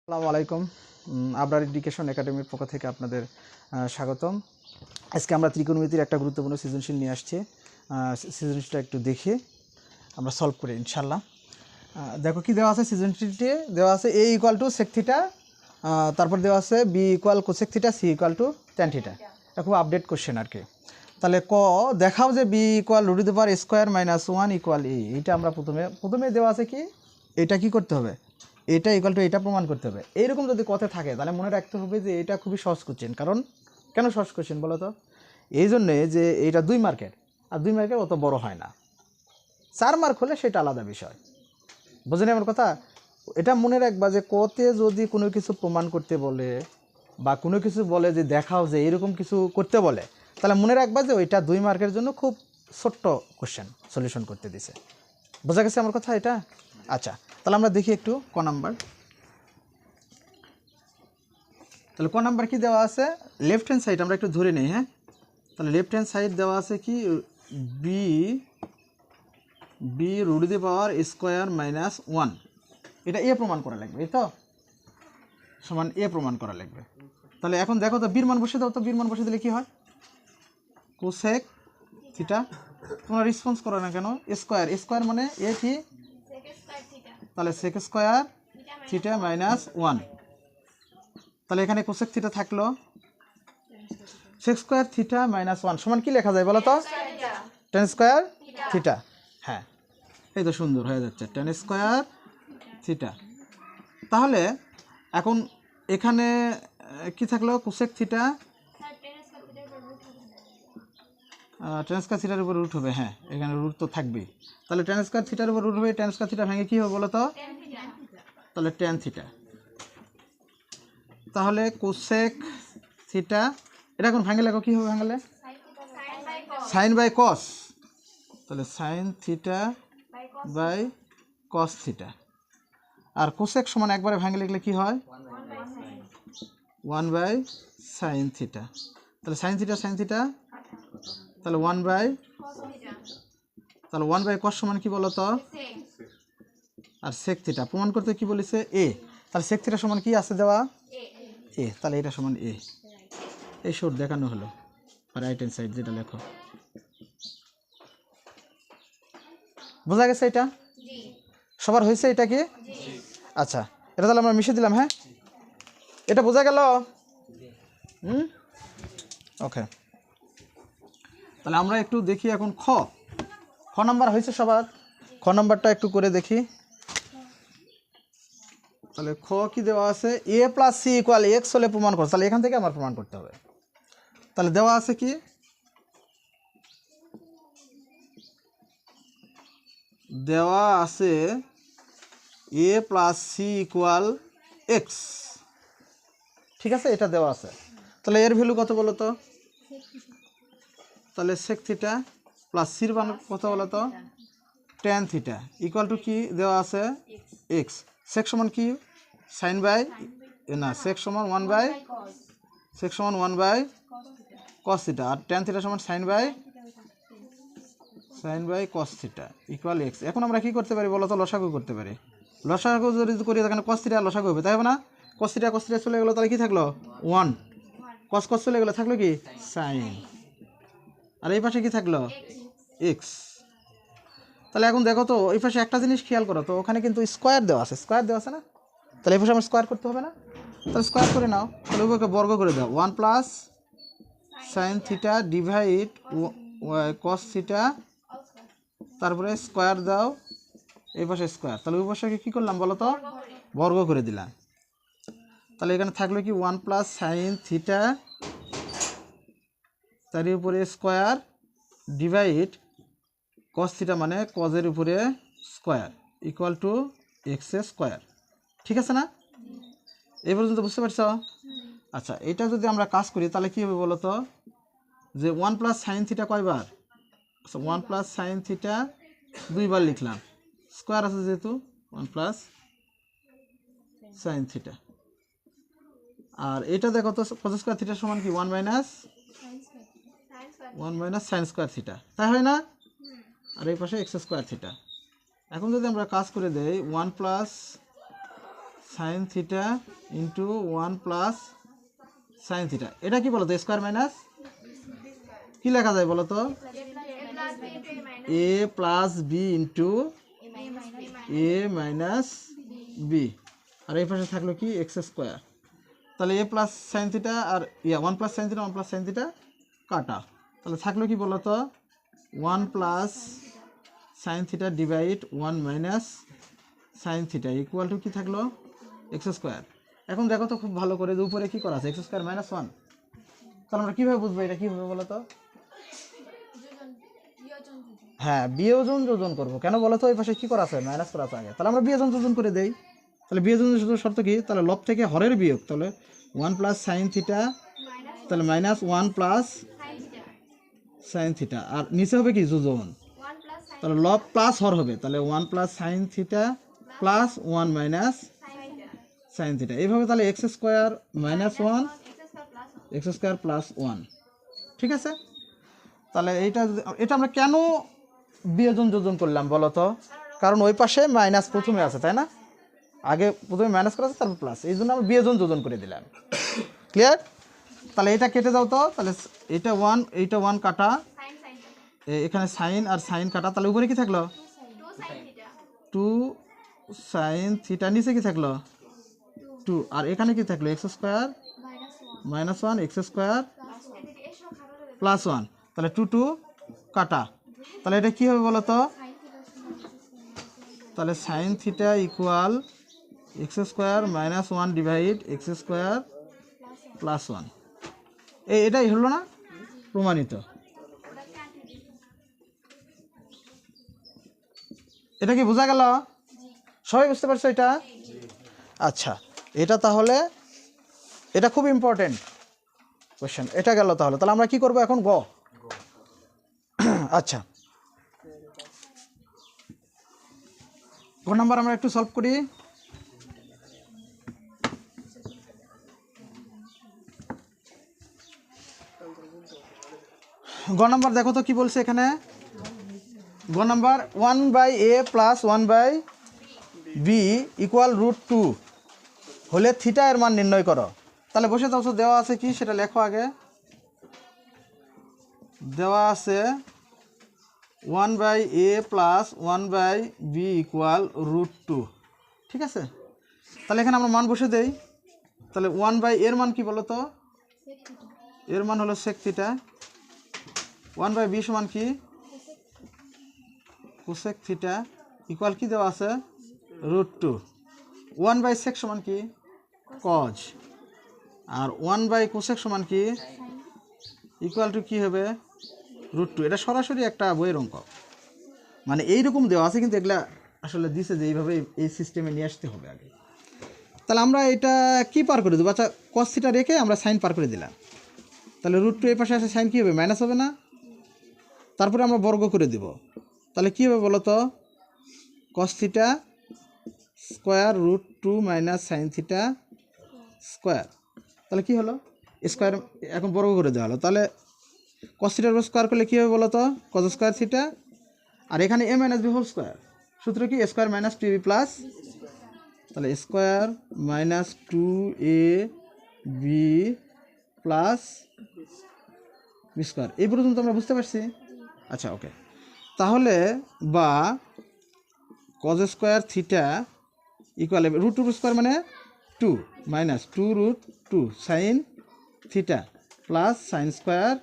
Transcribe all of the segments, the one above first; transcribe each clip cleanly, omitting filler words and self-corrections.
আসসালামু আলাইকুম। আবরার এডুকেশন একাডেমির পক্ষ থেকে আপনাদের স্বাগতম। আজকে আমরা ত্রিকোণমিতির একটা গুরুত্বপূর্ণ সৃজনশীল নিয়ে আসছি। সৃজনশীলটা একটু দেখে আমরা সলভ করি ইনশাল্লাহ। দেখো কি দেওয়া আছে, সৃজনশীলটি দেওয়া আছে a equal to sec theta, তারপর দেওয়া আছে b equal cosec theta, c equal to tan theta. এটা খুব আপডেট কোশ্চেন আর কি। তাহলে দেখাও যে b equal root to the power square minus 1 equal a। এইটা আমরা প্রথমে দেওয়া আছে কি, এটা কি করতে হবে, এটা ইকুয়াল টু এটা প্রমাণ করতে হবে। এইরকম যদি কথা থাকে তাহলে মনে রাখতে হবে যে এটা খুবই সহজ কোশ্চেন। কারণ কেন সহজ কোশ্চেন বলো তো? এই জন্যে যে এইটা 2 মার্কের, আর 2 মার্কের অত বড় হয় না। 4 মার্ক হলে সেটা আলাদা বিষয়। বোঝেন আমার কথা? এটা মনে রাখবা যে কতে যদি কোনো কিছু প্রমাণ করতে বলে বা কোনো কিছু বলে যে দেখাও যে এরকম কিছু করতে বলে, তাহলে মনে রাখবা যে ওইটা 2 মার্কের জন্য খুব ছোট্ট কোশ্চেন সলিউশন করতে দিছে। বোঝা গেছে আমার কথা এটা? আচ্ছা, তাহলে আমরা দেখি একটু ক নাম্বার। তাহলে ক নাম্বার কি দেওয়া আছে, লেফট হ্যান্ড সাইড আমরা একটু ধরে নিই। হ্যাঁ, তাহলে লেফট হ্যান্ড সাইড দেওয়া আছে কি b root to the power square minus 1। এটা এ প্রমাণ করা লাগবে, এই তো সমান এ প্রমাণ করা লাগবে। তাহলে এখন দেখো তো বীর মান বসে দাও তো, বীর মান বসে দিলে কি হয়, কোসেক থিটা। তোমরা রেসপন্স করো না কেন? স্কোয়ার স্কোয়ার মানে এ কি, তাহলে সেক স্কোয়ার থিটা মাইনাস 1। তাহলে এখানে কোসেক থিটা থাকলো, সেক স্কোয়ার থিটা মাইনাস 1 সমান কি লেখা যায় বলো তো? Tan square theta. হ্যাঁ, এই তো সুন্দর হয়ে যাচ্ছে, টেন স্কোয়ার থিটা। তাহলে এখন এখানে কি থাকলো, কোসেক থিটা, টেন স্কোয়ার থিটার উপর রুট হবে। হ্যাঁ, এখানে রুট তো থাকবেই। তাহলে টেন স্কোয়ার থিটার উপর রুট হবে, টেন স্কোয়ার থিটা ভেঙে কী হবে বলো তো? তাহলে টেন থিটা। তাহলে কোসেক থিটা, এটা এখন ভাঙে লেখো, কী হবে ভাঙলে? Sine by cos. তাহলে sine theta by cos theta. আর কোসেক সমান একবারে ভাঙে লিখলে কি হয়, 1 বাই সাইন থিটা। তাহলে সাইন থিটা, তাহলে 1 বাই, তাহলে 1 বাই কস সমান কি বলো তো? আর সেক থিটা প্রমাণ করতে কি বলেছে, এ। তাহলে সেক থিটা সমান কি আছে দেওয়া, এ। তাহলে এটা সমান এ। এই শর্ট দেখানো হলো রাইট হ্যান্ড সাইড, যেটা লেখো। বোঝা গেছে এটা? সবার হয়েছে এটা কি? আচ্ছা, এটা তাহলে আমরা মিশিয়ে দিলাম। হ্যাঁ, এটা বোঝা গেল? ওকে, তাহলে আমরা একটু দেখি এখন খ নাম্বার হয়েছে সবার। খ নাম্বারটা একটু করে দেখি। তাহলে খ কি দেওয়া আছে, এ প্লাস সি ইকুয়াল এক্স হলে প্রমাণ করো। তাহলে এখান থেকে আমার প্রমাণ করতে হবে। তাহলে দেওয়া আছে কি, দেওয়া আছে এ প্লাস সি ইকুয়াল এক্স। ঠিক আছে, এটা দেওয়া আছে। তাহলে এর ভ্যালু কত বলো তো? তাহলে সেক থিটা প্লাস সির মান কত বলো তো? ট্যান থিটা ইকুয়াল টু কি দেওয়া আছে, এক্স। সেক সমান কি, সাইন বাই, না সেক সমান 1 বাই কস থিটা, আর ট্যান থিটা সমান sine by cos theta equal X. এখন আমরা কি করতে পারি বলো তো? লসাগু করতে পারি। লসাগু যদি করি তাহলে কস থিটা লসাগু হবে, তাই হবে না? কস থিটা চলে গেলো, তাহলে কি থাকলো 1, কস চলে গেলো, থাকলো কি সাইন, আর এই পাশে কি থাকলো এক্স। তাহলে এখন দেখো তো এই পাশে একটা জিনিস খেয়াল করো তো, ওখানে কিন্তু স্কোয়ার দেওয়া আছে না? তাহলে এই পাশে আমার স্কোয়ার করতে হবে না? তাহলে স্কোয়ার করে নাও। তাহলে উভয়কে বর্গ করে দাও, 1 plus sine theta divide cos theta, তারপরে স্কোয়ার দাও, এই পাশে স্কোয়ার। তাহলে ওই পাশে কী করলাম বলো তো? বর্গ করে দিলাম। তাহলে এখানে থাকলো কি 1 প্লাস সাইন থিটা, তার উপরে স্কোয়ার ডিভাইড কস থিটা মানে কজের উপরে square equal to x square. ঠিক আছে না? এই পর্যন্ত বুঝতে পারছ? আচ্ছা, এটা যদি আমরা কাজ করি তাহলে কী হবে বলো তো? যে 1 প্লাস সাইন থিটা কয়বার? 1 প্লাস সাইন থিটা 2 বার লিখলাম, স্কোয়ার আছে যেহেতু 1 প্লাস সাইন থিটা। আর এটা দেখো তো, কস স্কোয়ার থিটা সমান কি 1 মাইনাস সাইন স্কোয়ার থিটা, তাই হয় না? আর এই পাশে এক্স স্কোয়ার থিটা। এখন যদি আমরা কাজ করে দেই 1 plus sine theta into 1 plus sine theta. এটা কি বলো তো, স্কোয়ার মাইনাস কি লেখা যায় বলো তো, এ প্লাস বি ইন্টু এ মাইনাস বি, আর এই পাশে থাকলো কি এক্স স্কোয়ার। তাহলে এ প্লাস সাইন থিটা আর 1 plus sine theta 1 plus sine theta কাটা, তাহলে থাকলো কি বলো তো 1 plus sine theta divide 1 minus sine theta equal two কি থাকলো এক্স স্কোয়ার। এখন দেখো তো খুব ভালো করে, যে উপরে কী করা আছে এক্স স্কোয়ার মাইনাস 1, তাহলে আমরা কীভাবে বুঝবো এটা কী হবে বলো তো? হ্যাঁ, বিয়োজন যোজন করবো। কেন বলো তো, ওই পাশে কী করা আছে মাইনাস করা আছে আগে, তাহলে আমরা বিয়োজন যোজন করে দেই। তাহলে বিয়োজন যোজন শর্ত কি, তাহলে লব থেকে হরের বিয়োগ, তাহলে 1 প্লাস সাইন থিটা, তাহলে মাইনাস 1 প্লাস সাইন থিটা, আর নিচে হবে কি যোজন, তাহলে লব প্লাস হর হবে, তাহলে 1 plus sign theta plus 1 minus sine theta, এইভাবে তাহলে x square minus 1 x square plus 1। ঠিক আছে, তাহলে এটা আমরা কেন বিয়োজন যোজন করলাম বলো তো? কারণ ওই পাশে মাইনাস প্রথমে আছে, তাই না? আগে প্রথমে মাইনাস করা আছে, তারপর প্লাস, এই জন্য আমরা বিয়োজন যোজন করে দিলাম। ক্লিয়ার? তাহলে এটা কেটে যাও তো, তাহলে এটা 1 এইটা 1 কাটা, এখানে সাইন আর সাইন কাটা, তাহলে উপরে কি থাকলো 2 সাইন থিটা, নিচে কি থাকলো 2, আর এখানে কি থাকলো x square minus 1 x square plus 1, তাহলে 2 2 কাটা, তাহলে এটা কী হবে বলো তো? তাহলে sine theta equal x square minus 1 divide x square plus 1, এটাই হলো না প্রমাণিত। এটা কি বোঝা গেল? সবাই বুঝতে পারছো এটা? আচ্ছা, এটা তাহলে এটা খুব ইম্পর্টেন্ট কোয়েশ্চেন। এটা গেল, তাহলে আমরা কি করব এখন? গ। আচ্ছা, গ নাম্বার আমরা একটু সলভ করি। গ নাম্বার দেখো তো কি বলছে এখানে। গ number 1/a plus 1/b equal √2 হলে থিটা এর মান নির্ণয় করো। তাহলে বসে যাও, দেওয়া আছে কি সেটা লেখো আগে। দেওয়া আছে 1/a প্লাস 1/b ইকুয়াল √2। ঠিক আছে, তাহলে এখানে আমরা মান বসে দেই। তাহলে 1/a এর মান কি বলো তো? এর মান হলো সেক থিটা। 1/b সমান কি কোসেক থিটা ইকুয়াল কি দেওয়া আছে √2। 1/sec সমান কি কজ, আর 1/cosec সমান কি ইকুয়াল টু কি হবে √2। এটা সরাসরি একটা বইয়ের অঙ্ক, মানে এইরকম দেওয়া আছে, কিন্তু এগুলা আসলে দিছে যে এইভাবে এই সিস্টেমে নিয়ে আসতে হবে আগে। তাহলে আমরা এটা কি পার করে দেবো? আচ্ছা, cos থিটা রেখে আমরা সাইন পার করে দিলাম, তাহলে √2 এই পাশে আসে সাইন কী হবে মাইনাস হবে না? তারপরে আমরা বর্গ করে দেব, তাহলে কী হবে বলো তো? cos theta square √2 minus sine theta square, তাহলে কি হলো স্কোয়ার, এখন বর্গ করে দেওয়া হলো। তাহলে cos থিটার স্কোয়ার করলে কী হবে বলো তো? cos স্কোয়ার থিটা, আর এখানে a minus b whole square, সূত্র কি স্কোয়ার মাইনাস 2b প্লাস, তাহলে square minus 2ab plus b square. এই পর্যন্ত আমরা বুঝতে পারছি? আচ্ছা, ওকে। তাহলে বা cos square theta equal √2 square মানে 2 minus 2√2 sine theta plus sine square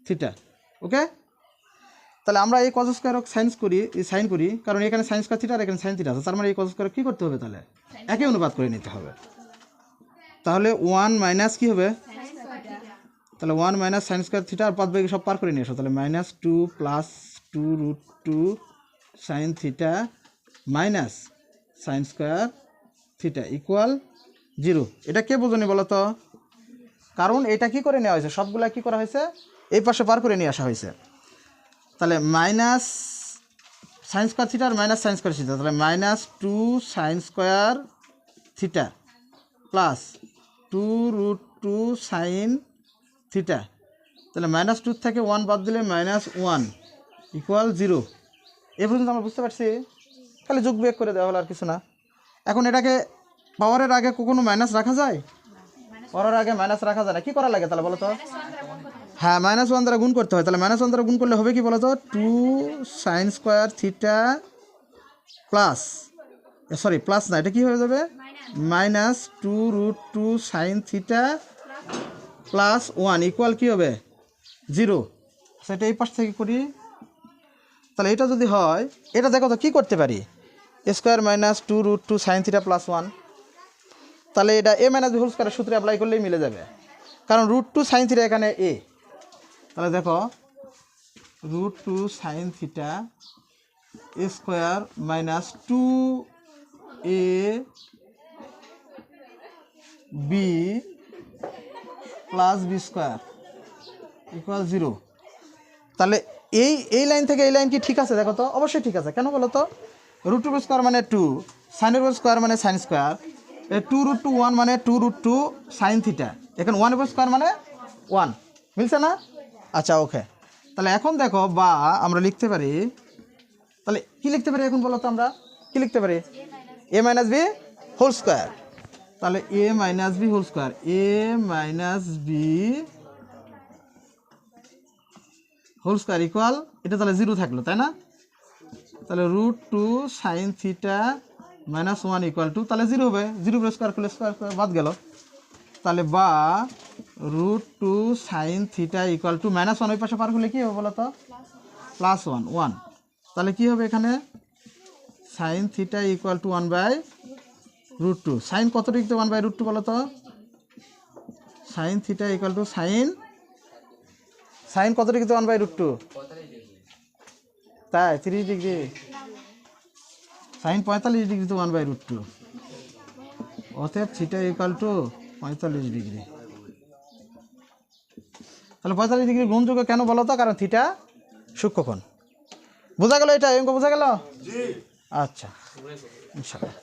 theta. Okay, তাহলে আমরা এই cos স্কোয়ার সাইন করি, কারণ এখানে সাইন স্কোয়ার থিটা আর এখানে সাইন থিটা আছে, তার মানে এই cos স্কোয়ার কী করতে হবে? তাহলে একই অনুপাত করে নিতে হবে। তাহলে 1 মাইনাস কী হবে? তাহলে 1 মাইনাস সাইন স্কোয়ার থিটা, আর পাঁচ সব পার করে নিয়ে আসো, তাহলে -2 plus 2√2 sine theta minus sine square theta equal 0। এটা কে বোঝনি বলো তো? কারণ এটা কি করে নেওয়া হয়েছে, সবগুলা কি করা হয়েছে এই পাশে পার করে নিয়ে আসা হয়েছে। তাহলে মাইনাস সাইন স্কোয়ার থিটা আর মাইনাস সাইন স্কোয়ার থিটা, তাহলে -2 sign square theta plus 2√2 sine theta, তাহলে -2 থেকে 1 বাদ দিলে -1 ইকুয়াল 0। এ পর্যন্ত আমরা বুঝতে পারছি। তাহলে যোগ বিয়োগ করে দেওয়া হলো, আর কিছু না। এখন এটাকে পাওয়ারের আগে কখনো মাইনাস রাখা যায়? পাওয়ারের আগে মাইনাস রাখা যায় না, কি করা লাগে তাহলে বলো তো? হ্যাঁ, -1 দ্বারা গুণ করতে হয়। তাহলে -1 দ্বারা গুণ করলে হবে কি বলো তো? 2 sin square theta plus, sorry plus না, এটা কি হয়ে যাবে? -2√2 sin থিটা প্লাস 1 ইকুয়াল কি হবে? 0। সেটা এই পাশ থেকে করি। তাহলে এটা যদি হয়, এটা দেখো তো কী করতে পারি, স্কোয়ার -2√2 sin থিটা প্লাস 1, তাহলে এটা a - b হোল স্কোয়ারের সূত্রে অ্যাপ্লাই করলেই মিলে যাবে, কারণ √2 sin থিটা এখানে a। তাহলে দেখো √2 sin theta square -2ab plus b square equal 0। তাহলে এই লাইন থেকে এই লাইন কি ঠিক আছে? দেখো তো, অবশ্যই ঠিক আছে। কেন বলো তো? √2 স্কোয়ার মানে 2, সাইনের স্কোয়ার মানে সাইন স্কোয়ার, 2√2 1 মানে 2√2 সাইন থিটা, এখানে 1 স্কোয়ার মানে 1, মিলছে না? আচ্ছা, ওকে। তাহলে এখন দেখো, বা আমরা লিখতে পারি, তাহলে কি লিখতে পারি এখন বলো তো? আমরা কি লিখতে পারি? a - b whole square. তাহলে a - b whole square, a - b whole square equal, এটা তাহলে 0 থাকলো, তাই না? তাহলে √2 সাইন থিটা -1 ইকুয়াল টু, তাহলে 0 হবে। 0 স্কোয়ার করলে স্কোয়ার বাদ গেল। তাহলে বা √2 সাইন থিটা ইকুয়াল টু -1 ওই পাশে পার হলে কী হবে বলো তো? +1। তাহলে কি হবে এখানে? Sine theta equal to 1/√2। Sine কত ডিগ্রিতে 1/√2 বলো তো? Sine theta equal to sine কত ডিগ্রিতে 1/√2? তাই 30 ডিগ্রি। সাইন 45 ডিগ্রিতে 1/√2, অতএব থিটা ইকুয়াল টু 45 ডিগ্রি। তাহলে 45 ডিগ্রি গ্রহণযোগ্য কেন বলো তো? কারণ থিটা সূক্ষ্মকোণ। বোঝা গেল? এটা অঙ্ক বোঝা গেল? আচ্ছা, ইনশাআল্লাহ।